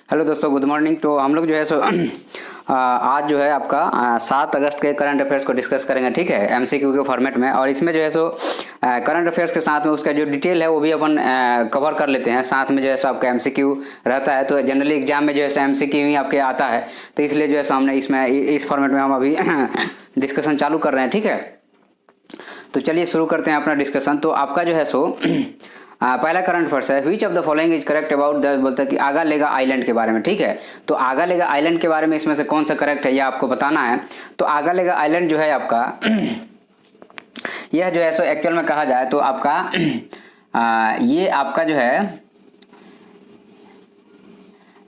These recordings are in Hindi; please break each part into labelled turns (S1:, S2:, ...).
S1: हेलो दोस्तों, गुड मॉर्निंग। तो हम लोग जो है सो आज जो है आपका 7 अगस्त के करंट अफेयर्स को डिस्कस करेंगे, ठीक है, एमसीक्यू के फॉर्मेट में। और इसमें जो है सो करंट अफेयर्स के साथ में उसका जो डिटेल है वो भी अपन कवर कर लेते हैं। साथ में जो है सो आपका एमसीक्यू रहता है, तो जनरली एग्जाम में जो है सो एमसीक्यू ही आपके आता है, तो इसलिए जो है सो हमने इसमें इस फॉर्मेट में हम अभी डिस्कशन चालू कर रहे हैं, ठीक है। तो चलिए शुरू करते हैं अपना डिस्कशन। तो आपका जो है सो पहला करंट अफेयर्स है, which of the following is correct about the, बोलता है कि आगालेगा आइलैंड के बारे में, ठीक है। तो आगालेगा आइलैंड के बारे में इसमें से कौन सा करेक्ट है ये आपको बताना है। तो आगालेगा आइलैंड जो है आपका यह जो है सो एक्चुअल में कहा जाए तो आपका ये आपका जो है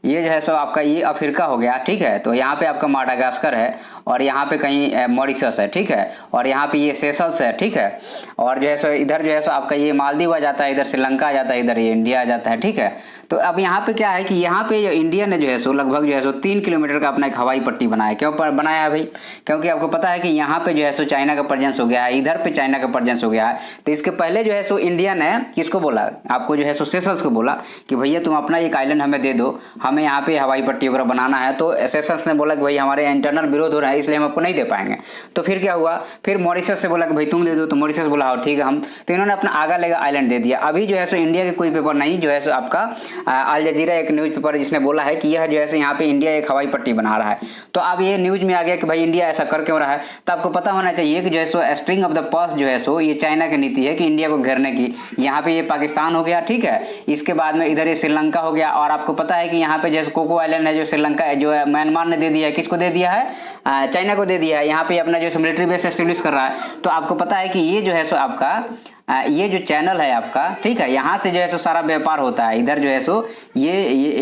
S1: ये जो है सो आपका ये अफ्रीका हो गया, ठीक है। तो यहाँ पे आपका माडागास्कर है और यहाँ पे कहीं मॉरिशस है, ठीक है। और यहाँ पे ये सेशल्स है, ठीक है। और जो है सो इधर जो है सो आपका ये मालदीव आ जाता है, इधर श्रीलंका आ जाता है, इधर ये इंडिया आ जाता है, ठीक है। तो अब यहाँ पे क्या है कि यहाँ पे जो इंडिया ने जो है सो लगभग जो है सो 3 किलोमीटर का अपना एक हवाई पट्टी बनाया। क्यों बनाया है भाई? क्योंकि आपको पता है कि यहाँ पे जो है सो चाइना का प्रेजेंस हो गया है, इधर पे चाइना का प्रेजेंस हो गया है। तो इसके पहले जो है सो इंडिया ने किसको बोला, आपको जो है सो सेशल्स को बोला कि भैया तुम अपना एक आइलैंड हमें दे दो, हमें यहाँ पे हवाई पट्टी वगैरह बनाना है। तो सेशल्स ने बोला कि भाई हमारे इंटरनल विरोध हो रहा है, इसलिए हम आपको नहीं दे पाएंगे। तो फिर क्या हुआ, फिर मॉरिशस से बोला कि भाई तुम दे दो, तो मॉरिशस बोला हाँ ठीक है हम, तो इन्होंने अपना आगालेगा आइलैंड दे दिया। अभी जो है सो इंडिया के कोई पेपर नहीं, जो है सो आपका अल जजीरा एक न्यूज पेपर जिसने बोला है कि यह जो है यहाँ पे इंडिया एक हवाई पट्टी बना रहा है। तो अब ये न्यूज में आ गया कि भाई इंडिया ऐसा कर क्यों रहा है। तो आपको पता होना चाहिए कि जो है सो स्ट्रिंग ऑफ द पर्ल्स जो है सो ये चाइना की नीति है कि इंडिया को घेरने की। यहाँ पे ये पाकिस्तान हो गया, ठीक है। इसके बाद में इधर ये श्रीलंका हो गया। और आपको पता है कि यहाँ पे जैसे कोको आइलैंड है जो श्रीलंका जो है म्यांमार ने दे दिया है, किसको दे दिया है, चाइना को दे दिया है। यहाँ पे अपना जो मिलिट्री बेस एस्टेब्लिश कर रहा है। तो आपको पता है कि ये जो है सो आपका ये जो चैनल है आपका, ठीक है, यहाँ से जो है सो सारा व्यापार होता है। इधर जो है सो ये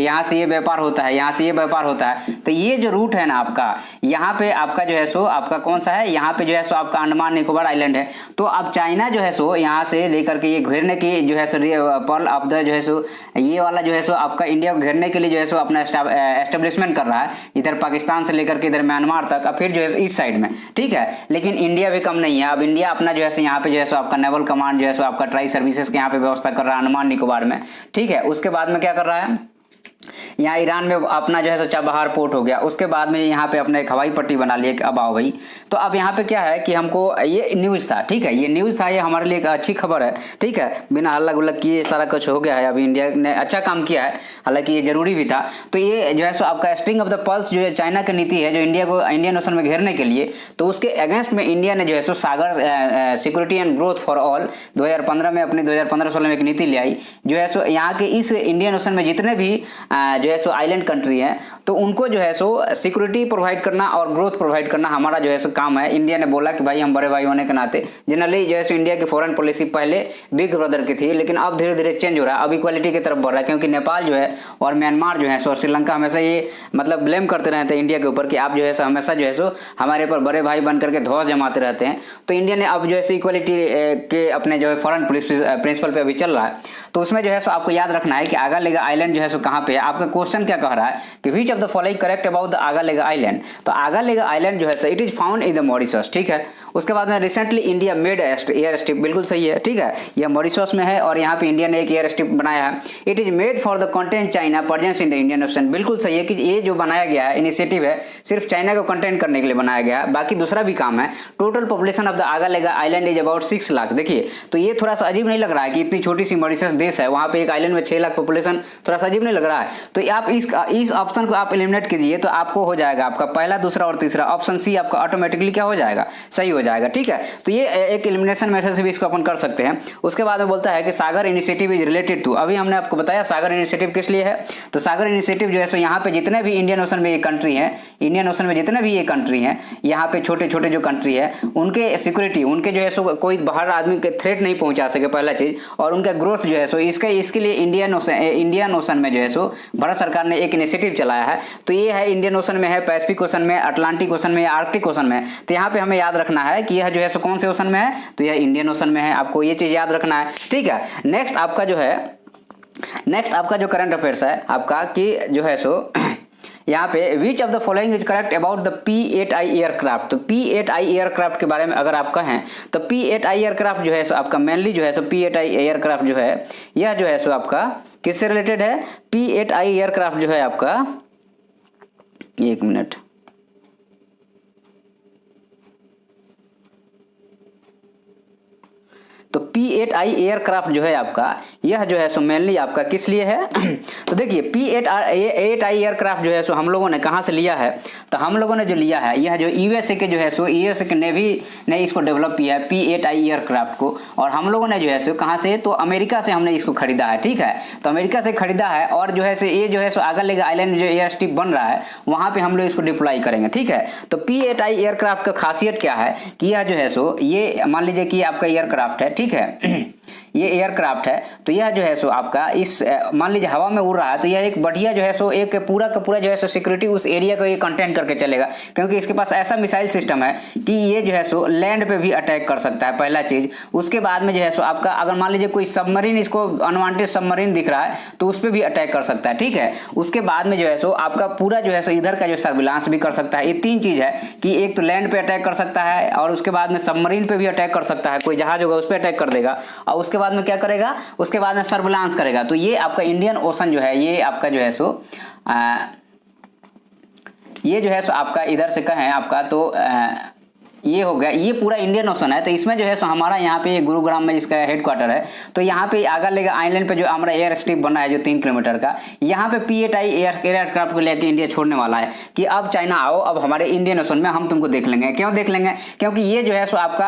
S1: यहाँ से ये व्यापार होता है, यहाँ से ये व्यापार होता है। तो ये जो रूट है ना आपका, यहाँ पे आपका जो है सो आपका कौन सा है, यहाँ पे जो है सो आपका अंडमान निकोबार आइलैंड है। तो अब चाइना जो है सो यहाँ से लेकर के ये घेरने की जो है सो पर्ल ऑफ द जो है सो ये वाला जो है सो आपका इंडिया को घेरने के लिए जो है सो अपना एस्टेब्लिशमेंट कर रहा है, इधर पाकिस्तान से लेकर के इधर म्यांमार तक, और फिर जो है इस साइड में, ठीक है। लेकिन इंडिया भी कम नहीं है। अब इंडिया अपना जो है यहाँ पे जो है सो आपका नेवल कमांड जो है सो आपका ट्राई सर्विसेज के यहाँ पे व्यवस्था कर रहा है अंडमान निकोबार में, ठीक है। उसके बाद में क्या कर रहा है, यहाँ ईरान में अपना जो है सो चाबहार पोर्ट हो गया। उसके बाद में यहाँ पे अपने एक हवाई पट्टी बना ली। अब आओ भाई, तो अब यहाँ पे क्या है कि हमको ये न्यूज़ था, ठीक है, ये न्यूज़ था, ये हमारे लिए एक अच्छी खबर है, ठीक है। बिना हल्ला गुल्ला किए सारा कुछ हो गया है। अभी इंडिया ने अच्छा काम किया है, हालांकि ये जरूरी भी था। तो ये जो है सो आपका स्ट्रिंग ऑफ द पर्ल्स जो है चाइना की नीति है जो इंडिया को इंडियन ओशन में घेरने के लिए, तो उसके अगेंस्ट में इंडिया ने जो है सो SAGAR security and growth for all 2015 में अपनी 2015-16 में एक नीति ले आई। जो है सो यहाँ के इस इंडियन ओशन में जितने भी जो है सो आइलैंड कंट्री है, तो उनको जो है सो सिक्योरिटी प्रोवाइड करना और ग्रोथ प्रोवाइड करना हमारा जो है सो काम है। इंडिया ने बोला कि भाई हम बड़े भाई होने के नाते, जनरली जो है सो इंडिया की फॉरेन पॉलिसी पहले बिग ब्रदर की थी, लेकिन अब धीरे धीरे चेंज हो रहा है, अब इक्वालिटी की तरफ बढ़ रहा है। क्योंकि नेपाल जो है और म्यांमार जो है सो और श्रीलंका हमेशा ये मतलब ब्लेम करते रहते हैं इंडिया के ऊपर कि आप जो है सो हमेशा जो है सो हमारे ऊपर बड़े भाई बन करके ध्वज जमाते रहते हैं। तो इंडिया ने अब जो है सो इक्वालिटी के अपने जो है फॉरेन प्रिंसिपल पे अभी चल रहा है। तो उसमें जो है सो आपको याद रखना है कि आगालेगा आइलैंड जो है सो कहाँ पे है। आपका क्वेश्चन क्या कह रहा है कि which of the following correct about the Agalega island. तो आगालेगा आइलैंड जो है सो it is found in the Mauritius, ठीक है। उसके बाद में recently India made air strip, बिल्कुल सही है, ठीक है, यह मॉरिशस में है और यहाँ पे इंडिया ने एक एयर स्ट्रिप बनाया है। It is made for the content China presence in the Indian ocean, बिल्कुल सही है कि ये जो बनाया गया है इनिशिएटिव है सिर्फ चाइना को कंटेंट करने के लिए बनाया गया है, बाकी दूसरा भी काम है। Total population of the Agalega island is about 6 lakh. देखिए तो ये थोड़ा सा अजीब नहीं लग रहा है कि इतनी छोटी सी मॉरिशस देश है, वहां पे एक आइलैंड में 6 लाख पॉपुलेशन, थोड़ा सा अजीब नहीं लग रहा है। तो आप इस ऑप्शन को आप एलिमिनेट कीजिए तो आपको हो जाएगा आपका पहला, दूसरा और तीसरा, ऑप्शन सी आपका ऑटोमेटिकली क्या हो जाएगा, सही हो जाएगा, ठीक है। तो ये एक एलिमिनेशन मेथड से भी इसको अपन कर सकते हैं। उसके बाद में बोलता है कि सागर इनिशिएटिव इज रिलेटेड टू, अभी हमने आपको बताया सागर इनिशिएटिव किस लिए है। तो सागर इनिशिएटिव जो है सो यहाँ पे जितने भी इंडियन ओशन में ये कंट्री है, इंडियन ओशन में जितने भी ये कंट्री है, यहाँ पे छोटे छोटे जो कंट्री है उनके सिक्योरिटी, उनके जो है सो कोई बाहर आदमी के थ्रेट नहीं पहुंचा सके, पहला चीज, और उनका ग्रोथ जो है सो इसके लिए इंडियन ओशन में जो है सो भारत सरकार ने एक इनिशिएटिव चलाया है। तो ये है इंडियन ओशन में है, पैसिफिक ओशन में, अटलांटिक ओशन में, आर्कटिक ओशन में। तो यहाँ पे हमें याद रखना है कि यह जो है सो कौन से ओशन में है, तो यह इंडियन ओशन में है। आपको ये चीज याद रखना है, ठीक है। नेक्स्ट आपका जो करंट अफेयर्स है आपका कि जो है सो यहाँ पे विच of the following is correct about the P8I aircraft. तो P8I एयरक्राफ्ट के बारे में अगर आप कहें तो P8I एयरक्राफ्ट जो है सो आपका मेनली जो है सो P8I एयरक्राफ्ट जो है यह जो है सो आपका किससे रिलेटेड है? P-8I एयरक्राफ्ट जो है आपका, एक मिनट, तो P-8I एयरक्राफ्ट जो है आपका, यह जो है सो मेनली आपका किस लिए है? तो देखिए P-8I एयरक्राफ्ट जो है सो हम लोगों ने कहाँ से लिया है? तो हम लोगों ने जो लिया है यह जो यूएसए के जो है सो यूएसए के नेवी ने इसको डेवलप किया है P-8I एयरक्राफ्ट को, और हम लोगों ने जो है सो कहाँ से? तो अमेरिका से हमने इसको खरीदा है, ठीक है। तो अमेरिका से खरीदा है, और जो है सो ये जो है सो आगरलेगा आइलैंड में जो एयर स्ट्रिप बन रहा है वहाँ पे हम लोग इसको डिप्लॉय करेंगे, ठीक है। तो P-8I एयरक्राफ्ट का खासियत क्या है कि यह जो है सो ये मान लीजिए कि आपका एयरक्राफ्ट है, ठीक है, ये एयरक्राफ्ट है। तो यह जो है सो आपका इस मान लीजिए हवा में उड़ रहा है, तो यह एक बढ़िया जो है सो एक पूरा का पूरा जो है सो सिक्योरिटी उस एरिया को ये कंटेन करके चलेगा, क्योंकि इसके पास ऐसा मिसाइल सिस्टम है कि ये जो है सो लैंड पे भी अटैक कर सकता है, पहला चीज। उसके बाद में जो है सो आपका अगर मान लीजिए कोई सबमरीन, इसको अनवांटेड सबमरीन दिख रहा है तो उस पर भी अटैक कर सकता है, ठीक है। उसके बाद में जो है सो आपका पूरा जो है सो इधर का जो सर्विलांस भी कर सकता है। ये तीन चीज है कि एक तो लैंड पे अटैक कर सकता है, और उसके बाद में सबमरीन पे भी अटैक कर सकता है, कोई जहाज होगा उस पर अटैक कर देगा, और उसके बाद में क्या करेगा? उसके बाद में सर्विलांस करेगा। तो ये आपका इंडियन ओशन जो है, ये आपका जो है सो ये जो है सो आपका इधर से कहें आपका तो ये हो गया, ये पूरा इंडियन ओशन है। तो इसमें जो है सो हमारा यहाँ पे गुरुग्राम में जिसका हेडक्वार्टर है, तो यहाँ पे आगरलेगा आइलैंड पे जो हमारा एयर स्ट्रिप बना है जो 3 किलोमीटर का, यहाँ पे P-8I एयरक्राफ्ट को लेकर इंडिया छोड़ने वाला है कि अब चाइना आओ, अब हमारे इंडियन ओशन में हम तुमको देख लेंगे। क्यों देख लेंगे? क्योंकि ये जो है सो आपका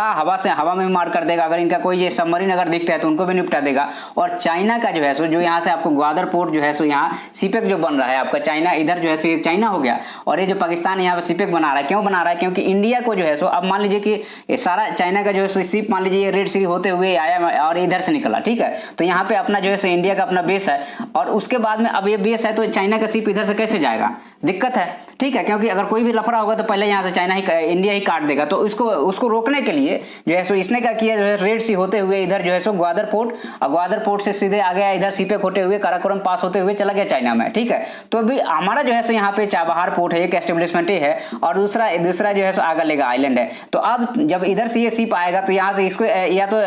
S1: हवा में मार कर देगा, अगर इनका कोई ये सबमरीन अगर दिखता है तो उनको भी निपटा देगा। और चाइना का जो है सो जो यहाँ से आपको ग्वादर पोर्ट जो है सो यहाँ सीपेक जो बन रहा है आपका, चाइना इधर जो है सो ये चाइना हो गया, और ये जो पाकिस्तान यहाँ पे सीपेक बना रहा है, क्यों बना रहा है? क्योंकि इंडिया को जो है सो अब मान लीजिए कि ये सारा चाइना का जो है शिप मान लीजिए ये रेड सी होते हुए आया और इधर से निकला, ठीक है। तो यहाँ पे अपना जो है सो इंडिया का अपना बेस है, और उसके बाद में अब ये बेस है तो चाइना का शिप इधर से कैसे जाएगा? दिक्कत है, ठीक है। क्योंकि अगर कोई भी लफड़ा होगा तो पहले यहाँ से चाइना ही इंडिया ही काट देगा। तो उसको रोकने के लिए जो है सो इसने क्या किया, जो है रेड सी होते हुए इधर जो है सो ग्वादर पोर्ट, और ग्वादर पोर्ट से सीधे आ गया इधर सीपेक होते हुए काराकोरम पास होते हुए चला गया चाइना में, ठीक है। तो अभी हमारा जो है सो यहाँ पे चाबहार पोर्ट है, एक एस्टेब्लिशमेंट है, और दूसरा जो है सो आगरलेगा आइलैंड है। तो अब जब इधर से ये शिप आएगा तो यहाँ से इसको या तो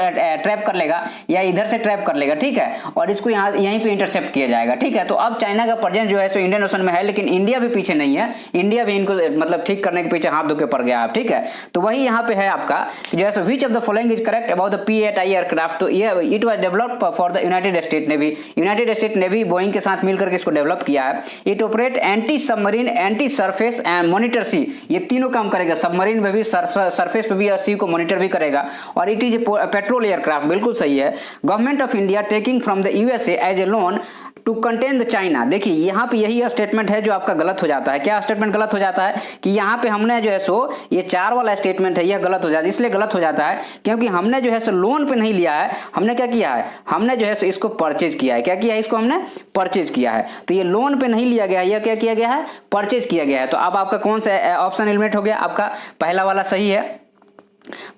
S1: ट्रैप कर लेगा या इधर से ट्रैप कर लेगा, ठीक है, और इसको यहाँ यहीं पे इंटरसेप्ट किया जाएगा, ठीक है। तो अब चाइना का प्रेजेंस जो है सो इंडियन ओशन में है, लेकिन इंडिया भी पीछे नहीं है, इंडिया भी इनको मतलब ठीक करने के पीछे हाथ धो के पड़ गया आप, ठीक है। तो वही यहाँ पे है आपका जो है सो which of the following is correct about the P-8I aircraft. तो ये it was developed for the United State navy. United State navy Boeing के साथ मिलकर के इसको डेवलप किया है। It operate anti submarine, anti surface and monitor sea, ये तीनों काम करेगा, सबमरीन में भी, सरफेस पे भी, सी को मॉनिटर भी करेगा। और इट इज पेट्रोल एयरक्राफ्ट, बिल्कुल सही है। Government of India taking from the USA as a loan to contain the China. देखिए यहाँ पे यही स्टेटमेंट है जो आपका गलत हो जाता है। क्या स्टेटमेंट गलत हो जाता है कि यहाँ पे हमने जो है सो ये 4 वाला स्टेटमेंट है, यह गलत हो जाता है। इसलिए गलत हो जाता है क्योंकि हमने जो है सो लोन पे नहीं लिया है, हमने क्या किया है, हमने जो है सो इसको परचेज किया है। क्या किया है? इसको हमने परचेज किया है। तो ये लोन पे नहीं लिया गया है, यह क्या किया गया है? परचेज किया गया है। तो अब आपका कौन सा ऑप्शन एलिमिनेट हो गया? आपका पहला वाला सही है,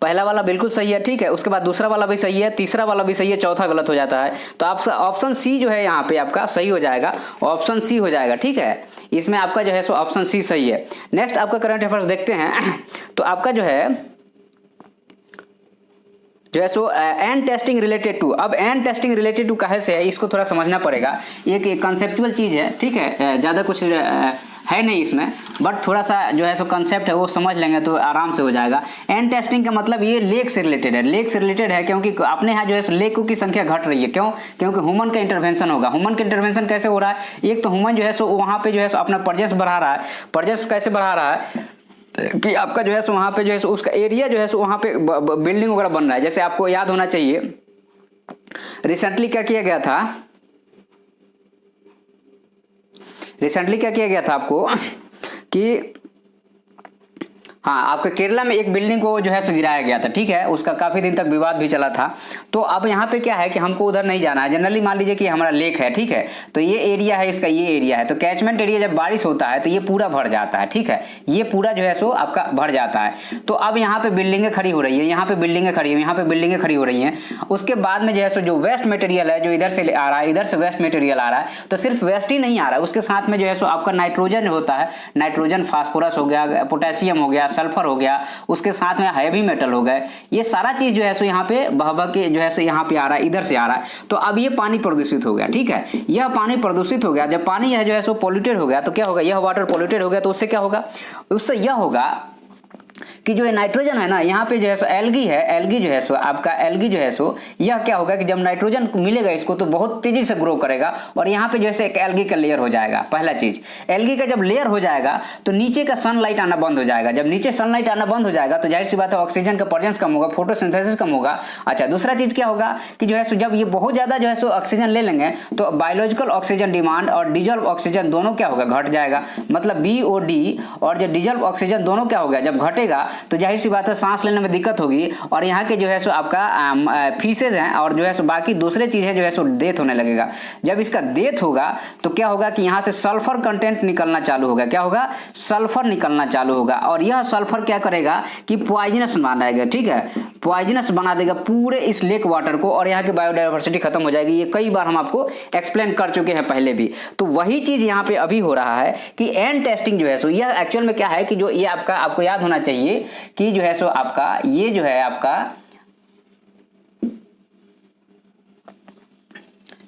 S1: पहला वाला बिल्कुल सही है, ठीक है। उसके बाद दूसरा वाला भी सही है, तीसरा वाला भी सही है, चौथा गलत हो जाता है। तो आपका ऑप्शन सी जो है यहाँ पे आपका सही हो जाएगा, ऑप्शन सी हो जाएगा, ठीक है। इसमें आपका जो है सो ऑप्शन सी सही है। नेक्स्ट आपका करंट अफेयर्स देखते हैं। तो आपका जो है सो एंड टेस्टिंग रिलेटेड टू, अब एंड टेस्टिंग रिलेटेड टू कहे से है, इसको थोड़ा समझना पड़ेगा। एक कंसेप्चुअल चीज है, ठीक है, ज्यादा कुछ है नहीं इसमें, बट थोड़ा सा जो है सो कंसेप्ट है वो समझ लेंगे तो आराम से हो जाएगा। एंड टेस्टिंग का मतलब ये लेक से रिलेटेड है, लेक से रिलेटेड है क्योंकि अपने यहाँ जो है लेकों की संख्या घट रही है। क्यों? क्योंकि ह्यूमन का इंटरवेंशन होगा। ह्यूमन का इंटरवेंशन कैसे हो रहा है? एक तो ह्यूमन जो है सो वहाँ पे जो है सो अपना प्रेजेंस बढ़ा रहा है। प्रेजेंस कैसे बढ़ा रहा है कि आपका जो है सो वहाँ पे जो है सो उसका एरिया जो है सो वहाँ पे बिल्डिंग वगैरह बन रहा है। जैसे आपको याद होना चाहिए, रिसेंटली क्या किया गया था, आपको कि हाँ, आपके केरला में एक बिल्डिंग को जो है सो गिराया गया था, ठीक है, उसका काफी दिन तक विवाद भी चला था। तो अब यहाँ पे क्या है कि हमको उधर नहीं जाना है। जनरली मान लीजिए कि हमारा लेक है, ठीक है, तो ये एरिया है, इसका ये एरिया है, तो कैचमेंट एरिया जब बारिश होता है तो ये पूरा भर जाता है, ठीक है, ये पूरा जो है सो आपका भर जाता है। तो अब यहाँ पे बिल्डिंगें खड़ी हो रही है, यहाँ पे बिल्डिंगें खड़ी है, यहाँ पे बिल्डिंगें खड़ी हो रही है। उसके बाद में जो है सो जो वेस्ट मटेरियल है जो इधर से आ रहा है, इधर से वेस्ट मटेरियल आ रहा है, तो सिर्फ वेस्ट ही नहीं आ रहा है, उसके साथ में जो है सो आपका नाइट्रोजन होता है, नाइट्रोजन, फास्फोरस हो गया, पोटेशियम हो गया, सल्फर हो गया, उसके साथ में हैवी मेटल हो गए, ये सारा चीज जो है सो यहाँ पे बह बह के जो है सो यहाँ पे आ रहा है, इधर से आ रहा है। तो अब ये पानी प्रदूषित हो गया, ठीक है, यह पानी प्रदूषित हो गया। जब पानी यह जो है सो पॉल्यूटेड हो गया तो क्या होगा, यह वाटर पॉल्यूटेड हो गया तो उससे क्या होगा, उससे यह होगा कि जो ये नाइट्रोजन है ना, यहाँ पे जो है सो एल्गी है, एल्गी जो है सो आपका एल्गी जो है सो यह क्या होगा कि जब नाइट्रोजन मिलेगा इसको तो बहुत तेजी से ग्रो करेगा और यहाँ पे जैसे एक एल्गी का लेयर हो जाएगा। पहला चीज, एल्गी का जब लेयर हो जाएगा तो नीचे का सनलाइट आना बंद हो जाएगा। जब नीचे सनलाइट आना बंद हो जाएगा तो जाहिर सी बात है ऑक्सीजन का प्रेजेंस कम होगा, फोटोसिंथेसिस कम होगा। अच्छा, दूसरा चीज क्या होगा कि जो है सो जब ये बहुत ज्यादा जो है सो ऑक्सीजन ले लेंगे तो बायोलॉजिकल ऑक्सीजन डिमांड और डिजॉल्व ऑक्सीजन दोनों क्या होगा, घट जाएगा। मतलब BO2 और जो डिजॉल्व ऑक्सीजन दोनों क्या होगा, जब घटेगा तो जाहिर सी बात है सांस लेने में दिक्कत होगी और यहाँ के जो है सो आपका फीसेज हैं और जो है सो बाकी दूसरे चीजें जो है सो डेथ होने लगेगा। जब इसका डेथ होगा तो क्या होगा कि यहाँ से सल्फर कंटेंट निकलना चालू होगा। क्या होगा, सल्फर निकलना चालू होगा और यह सल्फर क्या करेगा कि पॉइजनस बना देगा, ठीक है, पॉइजनस बना देगा पूरे इस लेक वाटर को और यहाँ की बायोडाइवर्सिटी खत्म हो जाएगी। ये कई बार हम आपको एक्सप्लेन कर चुके हैं पहले भी। तो वही चीज यहाँ पे अभी हो रहा है कि एंड टेस्टिंग जो है सो यह एक्चुअल में क्या है कि जो ये आपको याद होना चाहिए कि जो है सो आपका ये जो है आपका,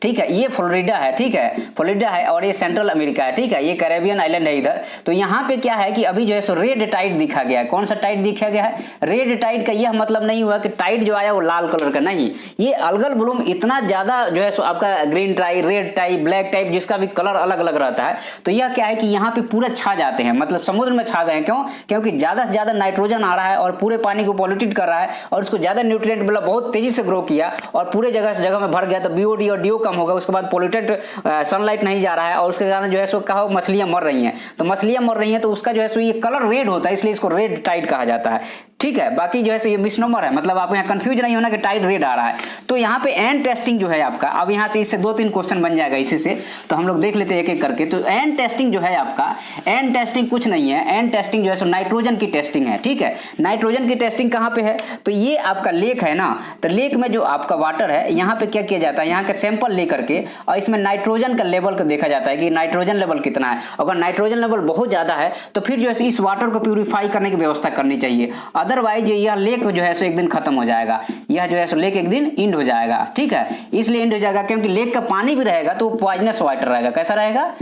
S1: ठीक है, ये फ्लोरिडा है, ठीक है, फ्लोरिडा है और ये सेंट्रल अमेरिका है, ठीक है, ये कैरेबियन आइलैंड है इधर। तो यहाँ पे क्या है कि अभी जो है सो रेड टाइड दिखा गया है। कौन सा टाइड दिखा गया है, रेड टाइड का यह मतलब नहीं हुआ कि टाइड जो आया वो लाल कलर का, नहीं, ये अलगल ब्लूम इतना ज्यादा जो है सो आपका green tide, red tide, black tide, जिसका भी कलर अलग अलग रहता है। तो यह क्या है कि यहाँ पे पूरा छा जाते हैं, मतलब समुद्र में छा गए। क्यों, क्योंकि ज्यादा से ज्यादा नाइट्रोजन आ रहा है और पूरे पानी को पॉल्यूटेड कर रहा है और उसको ज्यादा न्यूट्रिएंट मतलब बहुत तेजी से ग्रो किया और पूरे जगह से जगह में भर गया। तो BO2 और DO कम होगा, उसके बाद पॉल्यूटेड सनलाइट नहीं जा रहा है और उसके कारण जो है सो कहा मछलियां मर रही हैं। तो मछलियां मर रही हैं तो उसका जो है सो ये कलर रेड होता है, इसलिए इसको रेड टाइड कहा जाता है, ठीक है। बाकी जो है सो ये मिसनोमर है, मतलब आपको यहाँ कंफ्यूज नहीं होना कि टाइड रेड आ रहा है। तो यहाँ पे एंड टेस्टिंग जो है आपका, अब यहाँ से इससे 2-3 क्वेश्चन बन जाएगा इसी से, तो हम लोग देख लेते हैं एक एक करके। तो एंड टेस्टिंग जो है आपका, एंड टेस्टिंग कुछ नहीं है, एंड टेस्टिंग जो है सो नाइट्रोजन की टेस्टिंग है, ठीक है। नाइट्रोजन की टेस्टिंग कहाँ पे है, तो ये आपका लेक है ना, तो लेक में जो आपका वाटर है यहाँ पे क्या किया जाता है, यहाँ के सैंपल लेकर के और इसमें नाइट्रोजन का लेवल को देखा जाता है कि नाइट्रोजन लेवल कितना है। अगर नाइट्रोजन लेवल बहुत ज्यादा है तो फिर जो है इस वाटर को प्यूरिफाई करने की व्यवस्था करनी चाहिए, अदरवाइज यह लेक जो है सो एक दिन खत्म हो जाएगा, यह जो है सो लेक एक दिन इंड हो जाएगा, ठीक है। इसलिए इंड हो जाएगा क्योंकि लेक का पानी भी रहेगा तो पॉइजनस वाटर रहेगा। कैसा रहेगा,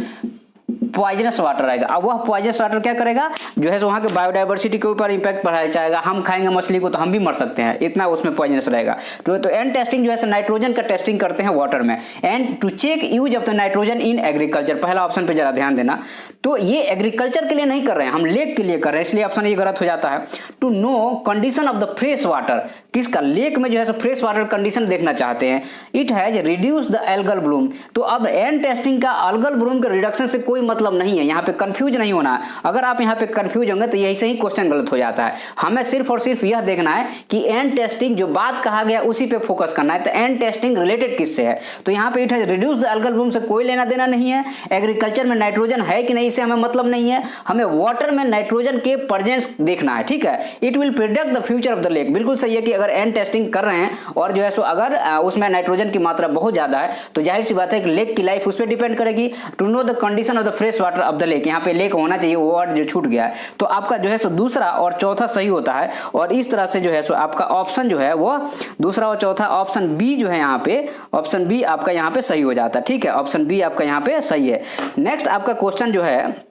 S1: पॉइजनस वाटर रहेगा। अब वह पॉइजनस वाटर क्या करेगा, जो है वहां के बायोडाइवर्सिटी के ऊपर इंपैक्ट पड़ाया जाएगा। हम खाएंगे मछली को तो हम भी मर सकते हैं, इतना उसमें पॉइजनस रहेगा। तो एंड टेस्टिंग जो है नाइट्रोजन का टेस्टिंग करते हैं वाटर में। And to check use of the nitrogen in agriculture, पहला ऑप्शन पे जरा ध्यान देना। तो ये एग्रीकल्चर के लिए नहीं कर रहे हैं, हम लेक के लिए कर रहे हैं, इसलिए ऑप्शन ये गलत हो जाता है। To know condition of the fresh water, किसका, लेक में जो है फ्रेश वाटर कंडीशन देखना चाहते हैं। It has reduce the algal bloom. तो अब एंड टेस्टिंग का एल्गल ब्लूम के रिडक्शन से कोई मतलब नहीं है, यहाँ पे कंफ्यूज नहीं होना है। अगर आप यहाँ पे कंफ्यूज होंगे तो यही से ही क्वेश्चन गलत हो जाता है। हमें सिर्फ और सिर्फ यह देखना है कि एंड टेस्टिंग जो बात कहा गया उसी पे फोकस करना है। तो एंड टेस्टिंग रिलेटेड किससे है, तो यहाँ पे it has reduce the algal Bloom से कोई लेना देना नहीं है। एग्रीकल्चर में नाइट्रोजन है कि नहीं इससे हमें मतलब नहीं है, हमें वाटर में नाइट्रोजन के प्रेजेंस देखना है, ठीक है। It will predict the future of the lake, बिल्कुल सही है कि अगर एंड टेस्टिंग कर रहे हैं और जो है सो अगर उसमें नाइट्रोजन की मात्रा बहुत ज्यादा है तो जाहिर सी बात है कि लेक की लाइफ उस पर डिपेंड करेगी। To know the condition of the fresh water of the lake, यहाँ पे लेक होना चाहिए, वो वर्ड जो छूट गया है। तो आपका जो है सो दूसरा और चौथा सही होता है और इस तरह से जो है सो आपका ऑप्शन जो है वो दूसरा और चौथा, ऑप्शन बी जो है यहाँ पे, ऑप्शन बी आपका यहाँ पे सही हो जाता है, ठीक है। ऑप्शन बी आपका यहाँ पे सही है। नेक्स्ट आपका क्वेश्चन जो है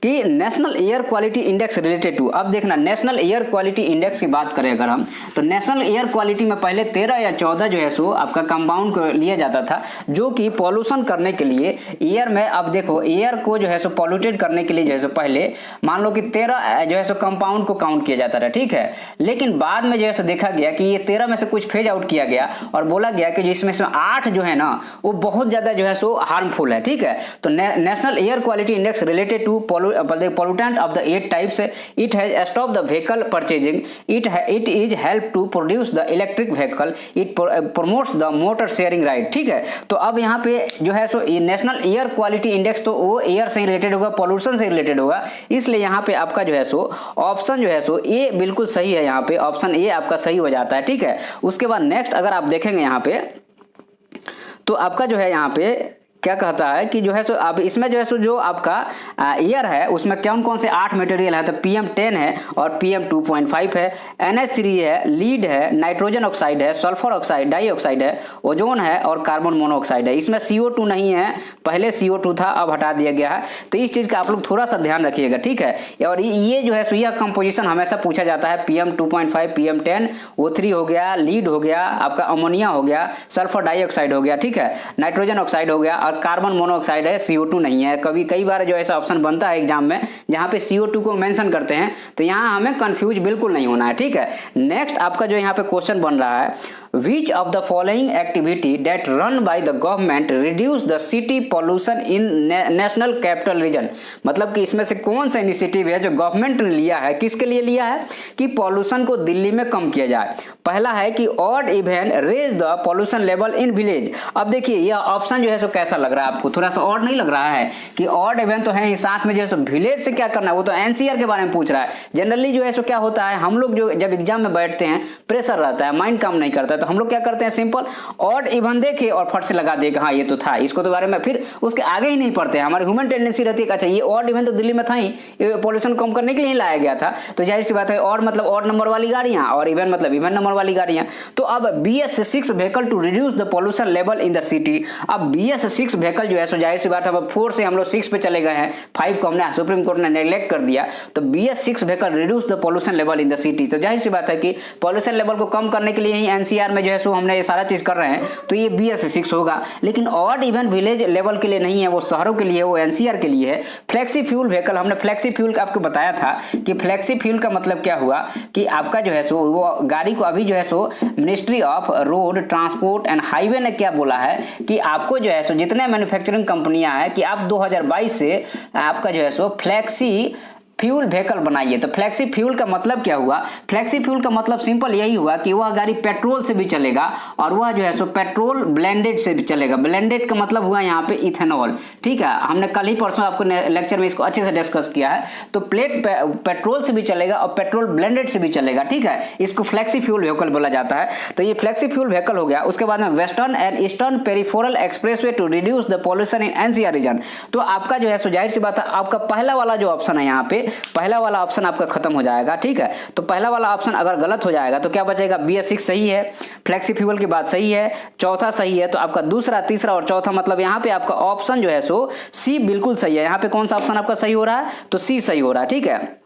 S1: कि national air quality index related to, अब देखना नेशनल एयर क्वालिटी इंडेक्स की बात करें अगर हम, तो नेशनल एयर क्वालिटी में पहले 13 या 14 जो है सो आपका कंपाउंड को लिया जाता था जो कि पॉल्यूशन करने के लिए एयर में, अब देखो एयर को जो है सो पॉल्यूटेड करने के लिए जो है सो पहले मान लो कि 13 जो है सो कंपाउंड को काउंट किया जाता था, ठीक है। लेकिन बाद में जो है सो देखा गया कि ये 13 में से कुछ फेज आउट किया गया और बोला गया कि जिसमें से 8 जो है ना वो बहुत ज्यादा जो है सो हार्मफुल है, ठीक है। तो national air quality index related to pollutant of the 8 types, it has stopped the vehicle purchasing, it is help to produce the electric vehicle, it promotes the motor sharing ride, ठीक है। तो अब यहाँ पे जो है so national air quality index तो वो एयर से रिलेटेड होगा, पॉल्यूशन से रिलेटेड होगा, इसलिए यहाँ पे आपका जो है सो ऑप्शन जो है सो ए बिल्कुल सही है। यहाँ पे ऑप्शन ए आपका सही हो जाता है, ठीक है। उसके बाद नेक्स्ट अगर आप देखेंगे यहाँ पे तो आपका जो है यहाँ पे क्या कहता है कि जो है सो अब इसमें जो है सो जो आपका ईयर है उसमें कौन कौन से 8 मटेरियल है, तो PM10 है और PM2.5 है, NH3 है, लीड है, नाइट्रोजन ऑक्साइड है, सल्फर ऑक्साइड डाइऑक्साइड है, ओजोन है और कार्बन मोनोऑक्साइड है। इसमें CO2 नहीं है, पहले CO2 था, अब हटा दिया गया है। तो इस चीज का आप लोग थोड़ा सा ध्यान रखिएगा, ठीक है। और ये जो है सो यह कंपोजिशन हमेशा पूछा जाता है। PM2.5, PM10, O3 हो गया, लीड हो गया, आपका अमोनिया हो गया, सल्फर डाइऑक्साइड हो गया, ठीक है, नाइट्रोजन ऑक्साइड हो गया और कार्बन मोनोऑक्साइड है, CO2 नहीं है। कई बार जो ऐसा ऑप्शन बनता है एग्जाम में जहां पे CO2 को मेंशन करते हैं, तो यहां हमें कंफ्यूज बिल्कुल नहीं होना है, ठीक है। नेक्स्ट आपका जो यहाँ पे क्वेश्चन बन रहा है, which of the following activity that run by the government reduce the city pollution in national capital region। मतलब कि इसमें से कौन सा इनिशिएटिव है जो गवर्नमेंट ने लिया है, किसके लिए लिया है कि पॉल्यूशन को दिल्ली में कम किया जाए। पहला है कि odd even raise the pollution level in village. अब देखिए यह ऑप्शन जो है सो कैसा लग रहा है आपको, थोड़ा सा ऑड नहीं लग रहा है कि ऑड इवन तो है, साथ में जो है सो विलेज से क्या करना है, वो तो NCR के बारे में पूछ रहा है। जनरली जो है सो क्या होता है, हम लोग जो जब एग्जाम में बैठते हैं प्रेशर रहता है, माइंड काम नहीं करता, तो हम लोग क्या करते हैं, सिंपल ऑड इवन देखे और फट से लगा दे कि हाँ ये तो था, इसको तो बारे में फिर उसके आगे ही नहीं पढ़ते हैं। हमारी ह्यूमन टेंडेंसी रहती है कि अच्छा ये ऑड इवन तो दिल्ली में था ही, पॉल्यूशन कम करने के लिए ही लाया गया था, तो जाहिर सी बात है ऑड मतलब ऑड नंबर वाली गाड़ियां और इवन मतलब इवन नंबर वाली गाड़ियां। तो अब BS6 vehicle to reduce the pollution level in the city. अब BS6 व्हीकल जो है सो जाहिर सी बात है अब 4 से हम लोग 6 पे चले गए हैं, 5 को हमने सुप्रीम कोर्ट ने नेग्लेक्ट कर दिया, तो BS6 vehicle reduce the pollution level in the city. तो जाहिर सी बात है कि पॉल्यूशन लेवल को कम करने के लिए ही NCR में जो है सो हमने ये सारा चीज कर रहे हैं, तो ये BS6 होगा। लेकिन ऑड इवन विलेज लेवल के लिए नहीं है, वो शहरों के लिए, वो NCR के लिए है। फ्लेक्सी फ्यूल व्हीकल, हमने फ्लेक्सी फ्यूल का आपको बताया था कि फ्लेक्सी फ्यूल का मतलब क्या हुआ कि आपका जो है सो वो गाड़ी को अभी जो है सो ministry of road transport and highway ने क्या बोला है कि आपको जो है सो जितने मैन्युफैक्चरिंग कंपनियां हैं कि आप 2022 से आपका जो है सो फ्लेक्सी फ्यूल व्हीकल बनाइए। तो फ्लेक्सी फ्यूल का मतलब क्या हुआ, फ्लेक्सी फ्यूल का मतलब सिंपल यही हुआ कि वह गाड़ी पेट्रोल से भी चलेगा और वह जो है सो पेट्रोल ब्लेंडेड से भी चलेगा। ब्लेंडेड का मतलब हुआ यहाँ पे इथेनॉल, ठीक है, हमने कल ही परसों आपको लेक्चर में इसको अच्छे से डिस्कस किया है। तो पेट्रोल से भी चलेगा और पेट्रोल ब्लेंडेड से भी चलेगा, ठीक है, इसको फ्लेक्सी फ्यूल व्हीकल बोला जाता है। तो ये फ्लेक्सी फ्यूल व्हीकल हो गया। उसके बाद में western and eastern peripheral expressway to reduce the pollution in NCR region. तो आपका जो है सो जाहिर सी बात है आपका पहला वाला जो ऑप्शन है, यहाँ पे पहला वाला ऑप्शन आपका खत्म हो जाएगा, ठीक है। तो पहला वाला ऑप्शन अगर गलत हो जाएगा तो क्या बचेगा, BS6 सही है, फ्लेक्सी फ्यूल की बात सही है, चौथा सही है, तो आपका दूसरा तीसरा और चौथा मतलब यहाँ पे आपका ऑप्शन जो है सो C बिल्कुल सही है। यहाँ पे कौन सा ऑप्शन आपका सही हो रहा है, तो C सही हो रहा है, ठीक है।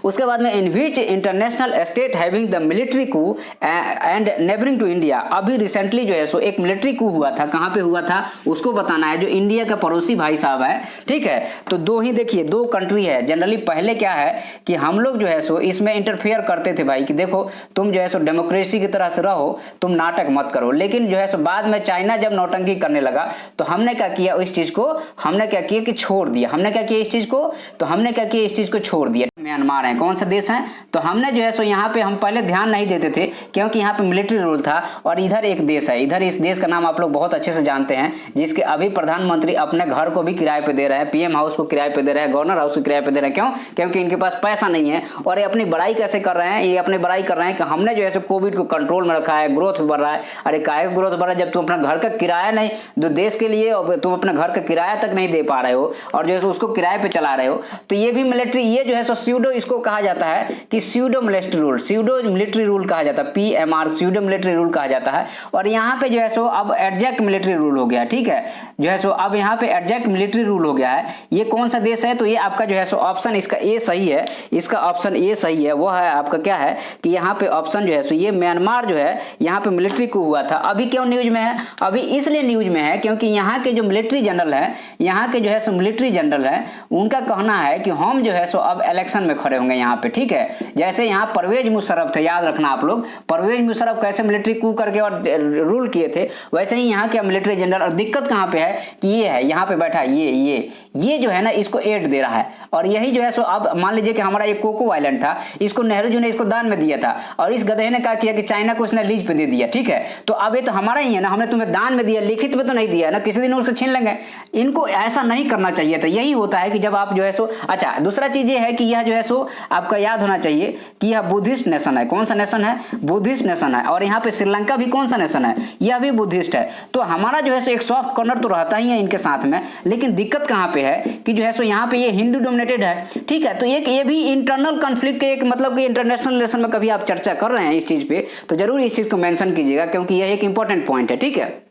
S1: उसके बाद में in which international state having the military coup and neighboring to India. अभी रिसेंटली जो है सो एक मिलिट्री कू हुआ था, कहां पे हुआ था उसको बताना है, जो इंडिया का पड़ोसी भाई साहब है, ठीक है। तो दो ही देखिए, दो कंट्री है। जनरली पहले क्या है कि हम लोग जो है सो इसमें इंटरफेयर करते थे भाई कि देखो तुम जो है सो डेमोक्रेसी की तरह से रहो, तुम नाटक मत करो। लेकिन जो है सो बाद में चाइना जब नौटंकी करने लगा तो हमने क्या किया, इस चीज को हमने क्या किया कि छोड़ दिया। हमने क्या किया इस चीज को, तो हमने क्या किया इस चीज को छोड़ दिया। म्यांमार है, कौन सा देश है, तो हमने जो है सो यहाँ पे हम पहले ध्यान नहीं देते थे क्योंकि यहाँ पे मिलिट्री रूल था। और इधर एक देश है, इधर इस देश का नाम आप लोग बहुत अच्छे से जानते हैं, जिसके अभी प्रधानमंत्री अपने घर को भी किराए पे दे रहे हैं, PM हाउस को किराए पे दे रहे हैं, गवर्नर हाउस को किराए पे दे रहे हैं। क्यों, क्योंकि इनके पास पैसा नहीं है। और ये अपनी बड़ाई कैसे कर रहे हैं, ये अपनी बड़ाई कर रहे हैं कि हमने जो है सो कोविड को कंट्रोल में रखा है, ग्रोथ बढ़ रहा है। अरे काहे ग्रोथ बढ़ रहा है, जब तुम अपना घर का किराया नहीं, जो देश के लिए तुम अपने घर का किराया तक नहीं दे पा रहे हो और जो है सो उसको किराए पे चला रहे हो। तो ये भी मिलिट्री, ये जो है सो स्यूडो, इसको कहा जाता है कि pseudo military rule, pseudo military rule कहा जाता है, PMR स्यूडो मिलिट्री रूल कहा जाता है। और यहाँ पे जो है सो अब एडजेक्ट मिलिट्री रूल हो गया, ठीक है, जो है सो अब यहाँ पे एडजेक्ट मिलिट्री रूल हो गया है। ये कौन सा देश है, तो ये आपका जो है सो ऑप्शन इसका ए सही है, इसका ऑप्शन ए सही है। वो है आपका क्या है कि यहाँ पे ऑप्शन जो है सो ये म्यांमार जो है यहाँ पे मिलिट्री को हुआ था। अभी क्यों न्यूज में है, अभी इसलिए न्यूज में है क्योंकि यहाँ के जो मिलिट्री जनरल है, यहाँ के जो है सो मिलिट्री जनरल है, उनका कहना है कि हम जो है सो अब इलेक्शन में खड़े होंगे यहाँ पे, ठीक है। जैसे यहाँ परवेज मुशर्रफ थे, याद रखना आप लोग, परवेज मुशर्रफ कैसे मिलिट्री कू करके और रूल किए थे, वैसे ही यहाँ के मिलिट्री जनरल। और दिक्कत कहाँ पे है कि ये है यहाँ पे बैठा, ये जो है ना इसको एड दे रहा है। और यही जो है सो अब मान लीजिए कि हमारा ये कोको आइलैंड था, इसको नेहरू जी ने इसको दान में दिया था और इस गधे ने क्या किया कि चाइना को इसने लीज पे दे दिया, ठीक है। तो अब ये तो हमारा ही है ना, हमने तुम्हें दान में दिया, लिखित में तो नहीं दिया ना, किसी दिन उसको छीन लेंगे। इनको ऐसा नहीं करना चाहिए था। यही होता है कि जब आप जो है सो, अच्छा दूसरा चीज ये है कि यह जो है सो आपका याद होना चाहिए कि यह बुद्धिस्ट नेशन है। कौन सा नेशन है? बुद्धिस्ट नेशन है। और यहाँ पे श्रीलंका भी कौन सा नेशन है? यह भी बुद्धिस्ट है। तो हमारा जो है सो एक सॉफ्ट कॉर्नर तो रहता ही है इनके साथ में, लेकिन दिक्कत कहाँ पे है कि जो है सो यहाँ पे ये हिंदू डोमिनेटेड है, ठीक है। तो एक ये भी इंटरनल कॉन्फ्लिक्ट के एक मतलब कि इंटरनेशनल रिलेशन में कभी आप चर्चा कर रहे हैं इस चीज पे तो जरूर इस चीज को मेंशन कीजिएगा, क्योंकि यह एक इंपॉर्टेंट पॉइंट है, ठीक है।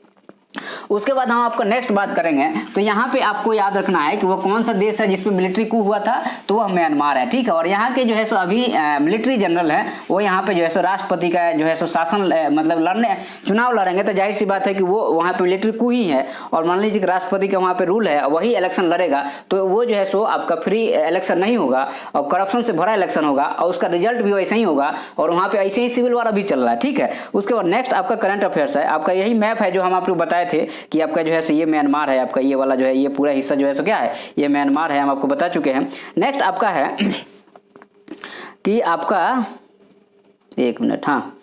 S1: उसके बाद हम आपको नेक्स्ट बात करेंगे। तो यहाँ पे आपको याद रखना है कि वो कौन सा देश है जिसपे मिलिट्री कू हुआ था, तो वह म्यांमार है, ठीक है। और यहाँ के जो है सो अभी मिलिट्री जनरल है वो यहाँ पे जो है सो राष्ट्रपति का जो है सो शासन मतलब लड़ने चुनाव लड़ेंगे, तो जाहिर सी बात है कि वो वहाँ पे मिलिट्री कू ही है। और मान लीजिए कि राष्ट्रपति का वहाँ पे रूल है, वही इलेक्शन लड़ेगा, तो वो जो है सो आपका फ्री इलेक्शन नहीं होगा और करप्शन से भरा इलेक्शन होगा और उसका रिजल्ट भी वैसे ही होगा। और वहाँ पे ऐसे ही सिविल वार भी चल रहा है, ठीक है। उसके बाद नेक्स्ट आपका करंट अफेयर्स है। आपका यही मैप है जो हम आपको बताए थे कि आपका जो है सो ये म्यांमार है, आपका ये वाला जो है ये पूरा हिस्सा जो है सो क्या है, ये म्यांमार है, हम आपको बता चुके हैं। नेक्स्ट आपका है कि आपका 1 मिनट, हाँ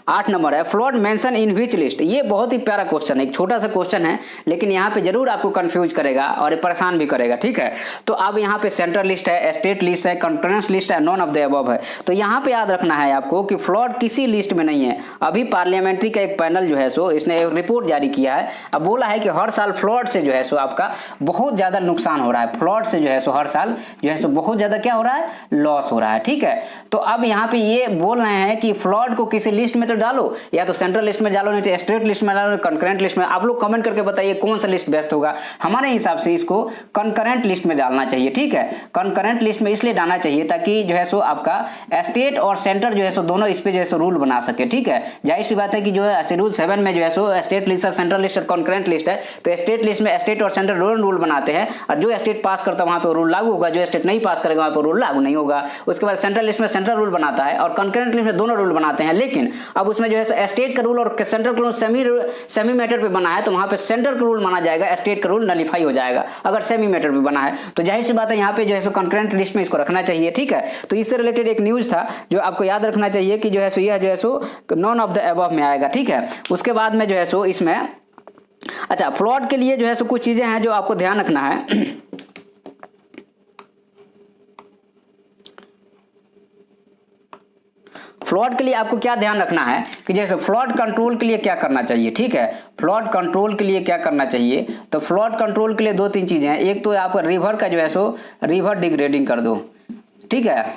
S1: 8 नंबर है, flood mention in which list. ये बहुत ही प्यारा क्वेश्चन है, एक छोटा सा क्वेश्चन है लेकिन यहाँ पे जरूर आपको कंफ्यूज करेगा और परेशान भी करेगा, ठीक है। तो अब यहाँ पे सेंट्रल लिस्ट है, स्टेट लिस्ट है, कंकरेंस लिस्ट है, नॉन ऑफ द अबव है। तो यहाँ पे याद रखना है आपको कि फ्लड किसी लिस्ट में नहीं है। अभी पार्लियामेंट्री का एक पैनल जो है सो इसने एक रिपोर्ट जारी किया है, अब बोला है कि हर साल फ्लड से जो है सो आपका बहुत ज्यादा नुकसान हो रहा है, फ्लड से जो है सो हर साल जो है सो बहुत ज्यादा क्या हो रहा है, लॉस हो रहा है, ठीक है। तो अब यहाँ पे ये बोल रहे हैं कि फ्लड को किसी लिस्ट में तो डालो, या तो सेंट्रल लिस्ट में डालो, नहीं तो स्टेट लिस्ट में डालो, कंकरेंट लिस्ट में। आप लोग कमेंट करके बताइए कौन सा लिस्ट बेस्ट होगा। हमारे हिसाब से इसको कंकरेंट लिस्ट में डालना चाहिए, ठीक है। कंकरेंट लिस्ट में इसलिए डालना चाहिए ताकि जो है सो आपका स्टेट और सेंटर जो है सो दोनों इस पे जो है सो रूल बना सके, ठीक है। जाहिर सी बात है कि जो है शेड्यूल 7 में जो है सो स्टेट लिस्ट और सेंट्रल लिस्ट और कंकरेंट लिस्ट है, तो स्टेट लिस्ट में स्टेट और सेंटर दोनों रूल बनाते हैं और जो स्टेट पास करता है वहां पे रूल लागू होगा, जो स्टेट नहीं पास करेगा वहां पे रूल लागू नहीं होगा। उसके बाद सेंट्रल लिस्ट में सेंट्रल रूल बनाता है और कंकरेंट लिस्ट में दोनों रूल बनाते हैं, लेकिन अब उसमें जो है स्टेट का रूल और सेंट्रल का रूल सेमी मैटर पे बना है, तो वहां पे सेंट्रल का रूल माना जाएगा, स्टेट का रूल नलिफाई हो जाएगा अगर सेमी मैटर पे बना है। तो जाहिर सी बात है यहाँ पे जो है सो कंकरेंट लिस्ट में इसको रखना चाहिए, ठीक है। तो इससे रिलेटेड एक न्यूज था जो आपको याद रखना चाहिए कि जो है सो यह जो है so none of the above में आएगा, ठीक है। उसके बाद में जो है सो इसमें अच्छा फ्लड के लिए जो है सो कुछ चीजें हैं जो आपको ध्यान रखना है। फ्लड के लिए आपको क्या ध्यान रखना है कि जैसे फ्लड कंट्रोल के लिए क्या करना चाहिए, ठीक है। फ्लड कंट्रोल के लिए क्या करना चाहिए, तो फ्लड कंट्रोल के लिए 2-3 चीजें हैं। एक तो आपका रिवर का जो है सो रिवर डिग्रेडिंग कर दो, ठीक है।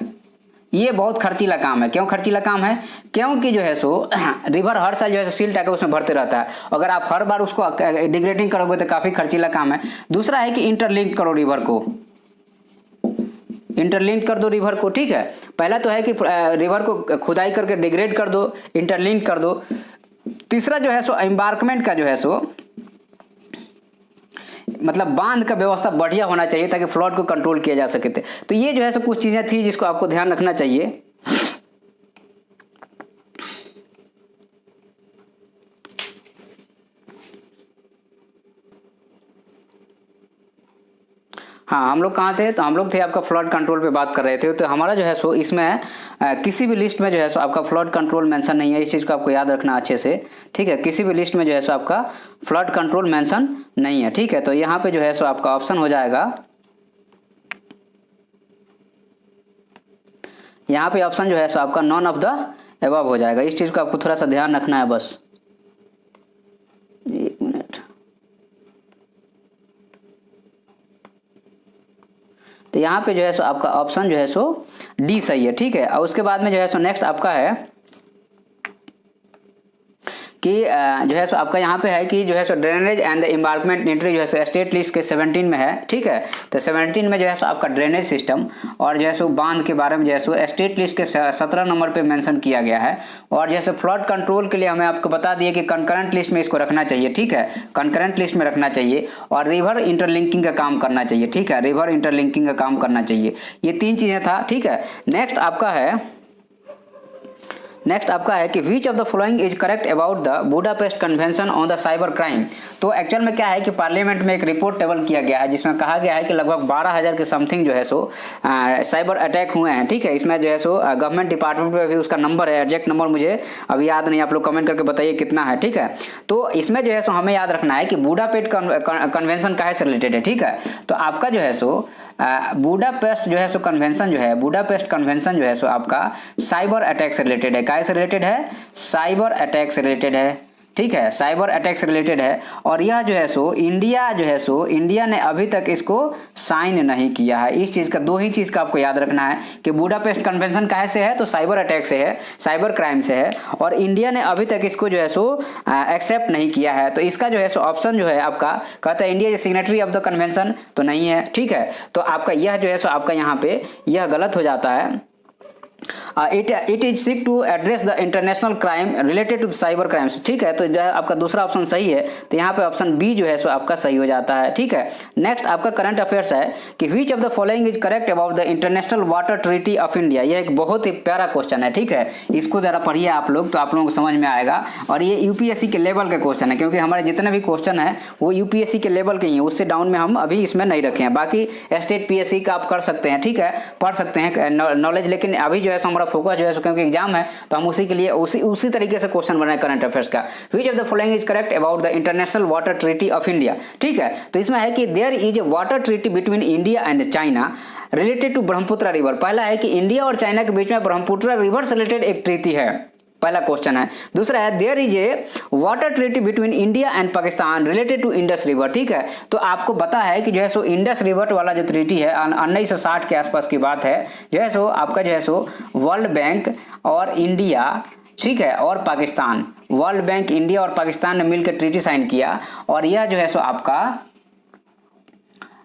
S1: ये बहुत खर्चीला काम है। क्यों खर्चीला काम है? क्योंकि जो है सो रिवर हर साल जो है सिल्ट आकर उसमें भरते रहता है, अगर आप हर बार उसको डिग्रेडिंग करोगे तो काफी खर्चीला काम है। दूसरा है कि इंटरलिंक करो रिवर को, इंटरलिंक कर दो रिवर को, ठीक है। पहला तो है कि रिवर को खुदाई करके डिग्रेड कर दो, इंटरलिंक कर दो। तीसरा जो है सो एम्बार्कमेंट का जो है सो मतलब बांध का व्यवस्था बढ़िया होना चाहिए ताकि फ्लड को कंट्रोल किया जा सके थे। तो ये जो है सो कुछ चीजें थी जिसको आपको ध्यान रखना चाहिए। हाँ हम लोग कहाँ थे, तो हम लोग थे आपका फ्लड कंट्रोल पे बात कर रहे थे। तो हमारा जो है सो इसमें किसी भी लिस्ट में जो है सो आपका फ्लड कंट्रोल मेंशन नहीं है, इस चीज़ को आपको याद रखना अच्छे से, ठीक है। किसी भी लिस्ट में जो है सो आपका फ्लड कंट्रोल मेंशन नहीं है, ठीक है। तो यहाँ पे जो है सो आपका ऑप्शन हो जाएगा, यहाँ पे ऑप्शन जो है सो आपका नॉन ऑफ द अबव हो जाएगा। इस चीज़ को आपको थोड़ा सा ध्यान रखना है बस। 1 मिनट, तो यहाँ पे जो है सो आपका ऑप्शन जो है सो डी सही है, ठीक है। और उसके बाद में जो है सो नेक्स्ट आपका है कि जो है सो आपका यहाँ पे है कि जो है सो drainage and the embankment entry जो है सो स्टेट लिस्ट के 17 में है, ठीक है। तो 17 में जो है सो आपका ड्रेनेज सिस्टम और जो है सो बांध के बारे में जो है सो स्टेट लिस्ट के 17 नंबर पे मेंशन किया गया है। और जैसे फ्लड कंट्रोल के लिए हमें आपको बता दिए कि कंकरेंट लिस्ट में इसको रखना चाहिए, ठीक है। कंकरेंट लिस्ट में रखना चाहिए और रिवर इंटरलिंकिंग का काम करना चाहिए, ठीक है। रिवर इंटरलिंकिंग का काम करना चाहिए। ये 3 चीजें था, ठीक है। नेक्स्ट आपका है कि विच of the following is correct about the Budapest convention on the cyber crime. तो एक्चुअल में क्या है कि पार्लियामेंट में एक रिपोर्ट टेबल किया गया है जिसमें कहा गया है कि लगभग 12,000 के समथिंग जो है सो साइबर अटैक हुए हैं, ठीक है। इसमें जो है सो गवर्नमेंट डिपार्टमेंट में भी उसका नंबर है, एग्जैक्ट नंबर मुझे अभी याद नहीं, आप लोग कमेंट करके बताइए कितना है, ठीक है। तो इसमें जो है सो हमें याद रखना है कि बुडापेस्ट कन्वेंशन काहे से रिलेटेड है, ठीक है। तो आपका जो है सो बुडापेस्ट जो है सो कन्वेंशन जो है, बुडापेस्ट कन्वेंशन जो है सो आपका साइबर अटैक से रिलेटेड है। काय से रिलेटेड है? साइबर अटैक से रिलेटेड है, ठीक है, साइबर अटैक से रिलेटेड है। और यह जो है सो इंडिया ने अभी तक इसको साइन नहीं किया है। इस चीज का, दो ही चीज का आपको याद रखना है कि बुडापेस्ट कन्वेंशन काहे से है? तो साइबर अटैक से है, साइबर क्राइम से है, और इंडिया ने अभी तक इसको जो है सो एक्सेप्ट नहीं किया है। तो इसका जो है सो ऑप्शन जो है आपका कहता है India is signatory of the convention, तो नहीं है, ठीक है। तो आपका यह जो है सो आपका यहाँ पे यह गलत हो जाता है। It is seek to address the international crime related to cyber crimes, ठीक है। तो आपका दूसरा ऑप्शन सही है, तो यहाँ पे ऑप्शन बी जो है सो आपका सही हो जाता है, ठीक है। नेक्स्ट आपका करंट अफेयर्स है कि विच of the following is correct about the international water treaty of India. यह एक बहुत ही प्यारा क्वेश्चन है, ठीक है, इसको जरा पढ़िए आप लोग तो आप लोगों को समझ में आएगा। और ये यूपीएससी के लेवल के क्वेश्चन है, क्योंकि हमारे जितने भी क्वेश्चन है वो यूपीएससी के लेवल के ही हैं, उससे डाउन में हम अभी इसमें नहीं रखे हैं। बाकी स्टेट पीएससी का आप कर सकते हैं, ठीक है, पढ़ सकते हैं नॉलेज, लेकिन अभी जो है हमारा फोकस जो है क्योंकि एग्जाम है तो हम उसी के लिए उसी तरीके से क्वेश्चन बनाए करंट अफेयर्स का। Which of the following is correct about the international water treaty of India, ठीक है। तो इसमें है कि there is a water treaty between India and China related to Brahmaputra river. पहला है कि इंडिया और चाइना के बीच में ब्रह्मपुत्र रिवर से रिलेटेड एक ट्रीटी है, पहला क्वेश्चन है। दूसरा है there is a water treaty between India and Pakistan related to Indus river, ठीक है। तो आपको पता है कि जो है सो इंडस रिवर वाला जो ट्रीटी है 1960 के आसपास की बात है, जो है सो आपका जो है सो वर्ल्ड बैंक और इंडिया, ठीक है, और पाकिस्तान, वर्ल्ड बैंक, इंडिया और पाकिस्तान ने मिलकर ट्रीटी साइन किया। और यह जो है सो आपका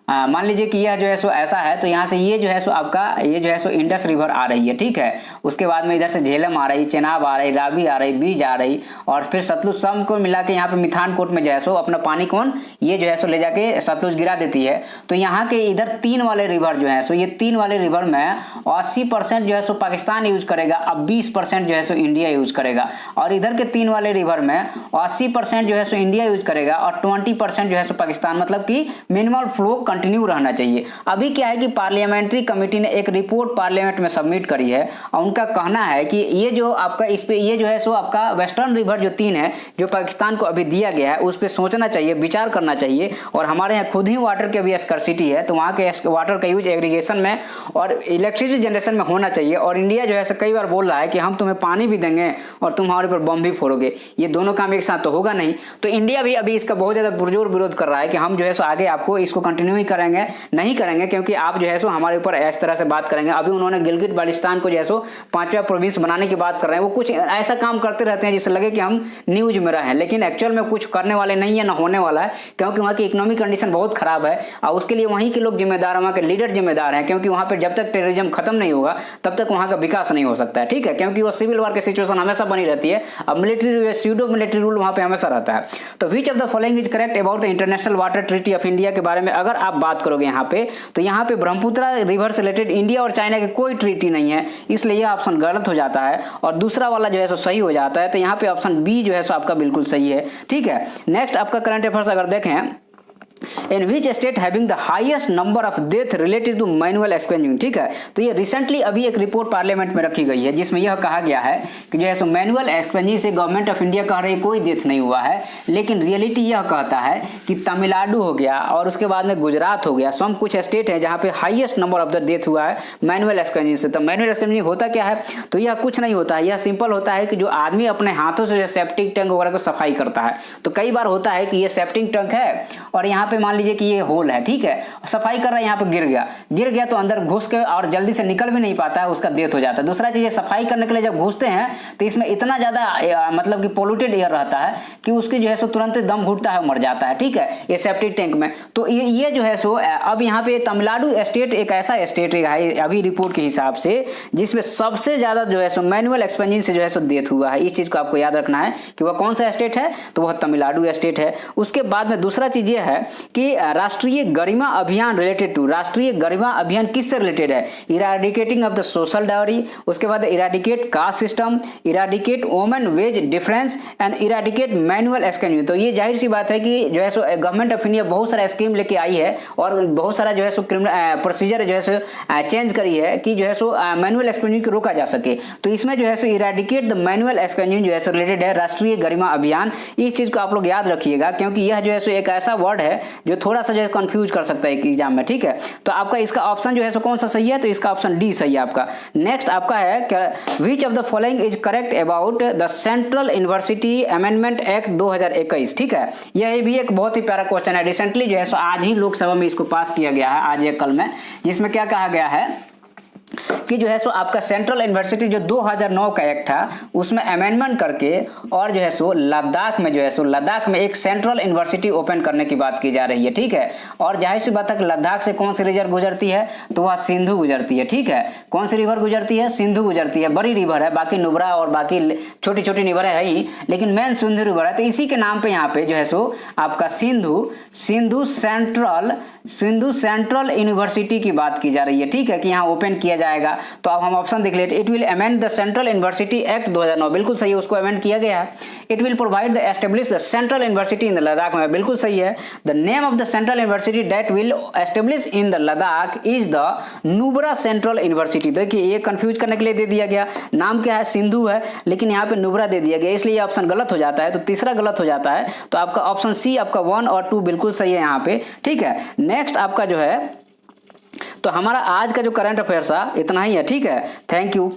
S1: मान लीजिए कि यह जो है सो ऐसा है, तो यहाँ से ये जो है सो आपका ये जो है सो इंडस रिवर आ रही है, ठीक है। उसके बाद में इधर से झेलम आ रही, चेनाब आ रही, रावी आ रही, बीज आ रही, और फिर सतलुज, सब को मिला के यहाँ पे मिथानकोट में जो है सो अपना पानी कौन ये जो है सो ले जाके सतलुज गिरा देती है। तो यहाँ के इधर 3 वाले रिवर जो है सो ये 3 वाले रिवर में 80% जो है सो पाकिस्तान यूज करेगा, अब 20% जो है सो इंडिया यूज करेगा। और इधर के 3 वाले रिवर में 80% जो है सो इंडिया यूज करेगा और 20% जो है सो पाकिस्तान, मतलब कि मिनिमल फ्लो कंटिन्यू रहना चाहिए। अभी क्या है कि पार्लियामेंट्री कमेटी ने एक रिपोर्ट पार्लियामेंट में सबमिट करी है और उनका कहना है कि ये जो आपका इस पे ये जो है सो आपका वेस्टर्न रिवर जो 3 है जो पाकिस्तान को अभी दिया गया है उस पर सोचना चाहिए, विचार करना चाहिए। और हमारे यहाँ खुद ही वाटर की अभी स्कर्सिटी है, तो वहाँ के वाटर का यूज एग्रीगेशन में और इलेक्ट्रिसिटी जनरेशन में होना चाहिए। और इंडिया जो है कई बार बोल रहा है कि हम तुम्हें पानी भी देंगे और तुम हमारे ऊपर बम भी फोड़ोगे, ये दोनों काम एक साथ तो होगा नहीं। तो इंडिया भी अभी इसका बहुत ज्यादा पुरजोर विरोध कर रहा है कि हम जो है सो आगे आपको इसको कंटिन्यू ही नहीं करेंगे, क्योंकि आप जो है सो हमारे ऊपर इस तरह से बात करेंगे। अभी उन्होंने गिलगित बाल्टिस्तान को जो है सो 5वां प्रोविंस बनाने की बात कर रहे हैं। वो कुछ ऐसा काम करते रहते हैं जिससे लगे कि हम न्यूज में रहे, लेकिन एक्चुअल में कुछ करने वाले नहीं है, ना होने वाला है, क्योंकि वहाँ की इकोनॉमिक कंडीशन बहुत खराब है और उसके लिए वहीं के लोग जिम्मेदार हैं, वहाँ के लीडर जिम्मेदार हैं। क्योंकि वहाँ पर जब तक टेररिज्म खत्म नहीं होगा तब तक वहाँ का विकास नहीं हो सकता है, ठीक है, क्योंकि वो सिविल वॉर की सिचुएशन हमेशा बनी रहती है। अब मिलिट्री स्यूडो मिलिट्री रूल वहाँ पे हमेशा रहता है। तो विच of the following is correct about the international water treaty of India के बारे में अगर आप बात करोगे यहाँ पे, तो यहाँ पे ब्रह्मपुत्र रिवर से रिलेटेड इंडिया और चाइना की कोई ट्रीटी नहीं है, इसलिए यह ऑप्शन गलत हो जाता है और दूसरा वाला जो है सो सही हो जाता है। तो यहाँ पे ऑप्शन बी जो है सो आपका बिल्कुल सही है, ठीक है। नेक्स्ट आपका करंट अफेयर्स अगर देखें, in which state having the highest number of death related to manual scavenging, ठीक है। तो ये रिसेंटली अभी एक रिपोर्ट पार्लियामेंट में रखी गई है जिसमें यह कहा गया है कि जो है सो मैनुअल एक्सपेंजिंग से गवर्नमेंट ऑफ इंडिया कह रही है कोई डेथ नहीं हुआ है, लेकिन रियलिटी यह कहता है कि तमिलनाडु हो गया और उसके बाद में गुजरात हो गया, सम कुछ स्टेट है जहाँ पे highest number of the death हुआ है मैनुअल एक्सपेंजिंग से। तो मैनुअल एक्सपेंजिंग होता क्या है? तो यह कुछ नहीं होता है, यह सिंपल होता है कि जो आदमी अपने हाथों से सेप्टिक टैंक वगैरह को सफाई करता है। तो कई बार होता है कि ये सेप्टिक टैंक है और यहाँ पे मान लीजिए कि ये होल है, ठीक है, सफाई कर रहा है, यहाँ पे गिर गया तो अंदर घुस के और जल्दी से निकल भी नहीं पाता है, उसका डेथ हो जाता है। दूसरा चीज सफाई करने के लिए जब घुसते हैं तो इसमें इतना ज्यादा मतलब कि पोल्यूटेड एयर रहता है कि उसकी जो है सो तुरंत दम घुटता है, मर जाता है, ठीक है, ये सेप्टिक टैंक में। तो ये जो है सो अब यहाँ पे तमिलनाडु स्टेट एक ऐसा स्टेट है अभी रिपोर्ट के हिसाब से जिसमें सबसे ज्यादा जो है सो मैनुअल एक्सपेंजिंग से जो है सो डेथ हुआ है। इस चीज को आपको याद रखना है कि वह कौन सा स्टेट है, तो वह तमिलनाडु स्टेट है। उसके बाद में दूसरा चीज ये है कि राष्ट्रीय गरिमा अभियान रिलेटेड टू, राष्ट्रीय गरिमा अभियान किससे रिलेटेड है? Eradicating of the social dowry, उसके बाद eradicate caste system, eradicate women wage difference and eradicate manual scavenging. तो ये जाहिर सी बात है कि जो है सो गवर्नमेंट ऑफ इंडिया बहुत सारा स्कीम लेके आई है और बहुत सारा जो है सो प्रोसीजर जो है सो चेंज करी है कि जो है सो मैनुअल एक्सपेंजिंग को रोका जा सके। तो इसमें जो है सो इराडिकेट द मैनुअल एक्सपेंजिंग जो है सो रिलेटेड है राष्ट्रीय गरिमा अभियान। इस चीज को आप लोग याद रखिएगा क्योंकि यह जो है सो एक ऐसा वर्ड है जो थोड़ा सा जो है कंफ्यूज कर सकता है एग्जाम में, ठीक है। तो आपका इसका ऑप्शन जो है सो कौन सा सही है, तो इसका ऑप्शन डी सही है आपका। नेक्स्ट आपका है विच of the following is correct about the central university amendment act 2021, ठीक है। यह भी एक बहुत ही प्यारा क्वेश्चन है, रिसेंटली जो है सो आज ही लोकसभा में इसको पास किया गया है, आज या कल में, जिसमें क्या कहा गया है कि जो है सो आपका सेंट्रल यूनिवर्सिटी जो 2009 का एक्ट था उसमें अमेंडमेंट करके और जो है सो लद्दाख में जो है सो लद्दाख में एक सेंट्रल यूनिवर्सिटी ओपन करने की बात की जा रही है, ठीक है। और जाहिर सी बात है कि लद्दाख से कौन सी रिवर गुजरती है, तो वह सिंधु गुजरती है, ठीक है। कौन सी रिवर गुजरती है, सिंधु गुजरती है, बड़ी रिवर है, बाकी नुब्रा और बाकी छोटी छोटी रिवर है ही, लेकिन मेन सिंधु रिवर है। तो इसी के नाम पे यहाँ पे जो है सो आपका सिंधु सेंट्रल यूनिवर्सिटी की बात की जा रही है, ठीक है, कि यहाँ ओपन किया जाएगा। तो अब हम ऑप्शन देख लेते, it will amend the central university act 2009, बिल्कुल सही है, उसको अमेंड किया गया है। It will provide the establish the central university in the Ladakh में, बिल्कुल सही है। The name of the central university that will establish in the Ladakh is the Nubra central university. देखिए ये कंफ्यूज करने के लिए दे दिया गया, नाम क्या है, सिंधु है, लेकिन यहाँ पे नुब्रा दे दिया गया, इसलिए ऑप्शन गलत हो जाता है। तो तीसरा गलत हो जाता है, तो आपका ऑप्शन सी आपका 1 और 2 बिल्कुल सही है यहाँ पे, ठीक है। नेक्स्ट आपका जो है, तो हमारा आज का जो करंट अफेयर्स था इतना ही है, ठीक है। Thank you.